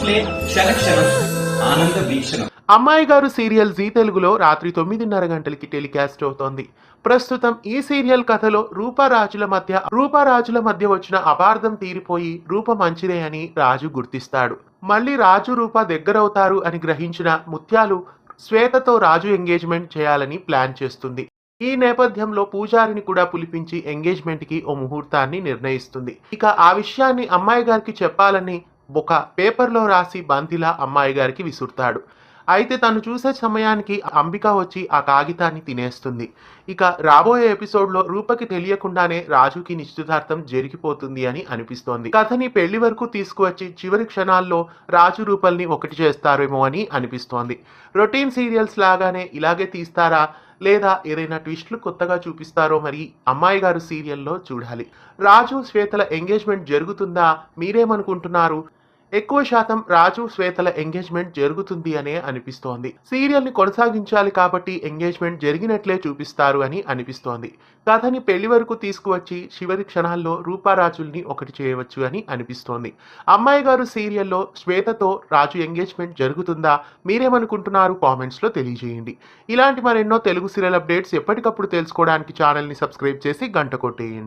Play క్షణక్షణం ఆనంద వీక్షణం. అమ్మాయి గారు సీరియల్ జీ తెలుగులో రాత్రి 9:30 గంటలకి టెలికాస్ట్ అవుతోంది. ప్రస్తుతం ఈ సీరియల్ కథలో రూపారాజుల మధ్య వచ్చిన అపార్థం తీరిపోయి రూప మంచిదే అని రాజు గుర్తిస్తాడు. మళ్ళీ రాజు రూప దగ్గరవుతారు అని గ్రహించిన ముత్యాలు శ్వేతతో రాజు ఎంగేజ్మెంట్ చేయాలని ప్లాన్ చేస్తుంది. ఈ నేపథ్యంలో పూజారిని కూడా పిలిపించి ఎంగేజ్మెంట్ కి ఓ ముహూర్తాన్ని నిర్ణయిస్తుంది. ఇక ఆ విషయాన్ని అమ్మాయి గారికి చెప్పాలని ఒక పేపర్లో రాసి బంతిలా అమ్మాయి గారికి విసురుతాడు. అయితే తను చూసే సమయానికి అంబిక వచ్చి ఆ కాగితాన్ని తినేస్తుంది. ఇక రాబోయే ఎపిసోడ్లో రూపకి తెలియకుండానే రాజుకి నిశ్చితార్థం జరిగిపోతుంది అని అనిపిస్తోంది. కథని పెళ్లి వరకు తీసుకువచ్చి చివరి క్షణాల్లో రాజు రూపల్ని ఒకటి చేస్తారేమో అని అనిపిస్తోంది. రొటీన్ సీరియల్స్ లాగానే ఇలాగే తీస్తారా లేదా ఏదైనా ట్విస్ట్లు కొత్తగా చూపిస్తారో మరి అమ్మాయి గారు సీరియల్లో చూడాలి. రాజు శ్వేతల ఎంగేజ్మెంట్ జరుగుతుందా? మీరేమనుకుంటున్నారు? ఎక్కువ శాతం రాజు శ్వేతల ఎంగేజ్మెంట్ జరుగుతుంది అనే అనిపిస్తోంది. సీరియల్ ని కొనసాగించాలి కాబట్టి ఎంగేజ్మెంట్ జరిగినట్లే చూపిస్తారు అని అనిపిస్తోంది. కథని పెళ్లి వరకు తీసుకువచ్చి చివరి క్షణాల్లో రూపారాజుల్ని ఒకటి చేయవచ్చు అని అనిపిస్తోంది. అమ్మాయి గారు సీరియల్లో శ్వేతతో రాజు ఎంగేజ్మెంట్ జరుగుతుందా? మీరేమనుకుంటున్నారు? కామెంట్స్ లో తెలియజేయండి. ఇలాంటి మరెన్నో తెలుగు సీరియల్ అప్డేట్స్ ఎప్పటికప్పుడు తెలుసుకోవడానికి ఛానల్ ని సబ్స్క్రైబ్ చేసి గంట కొట్టేయండి.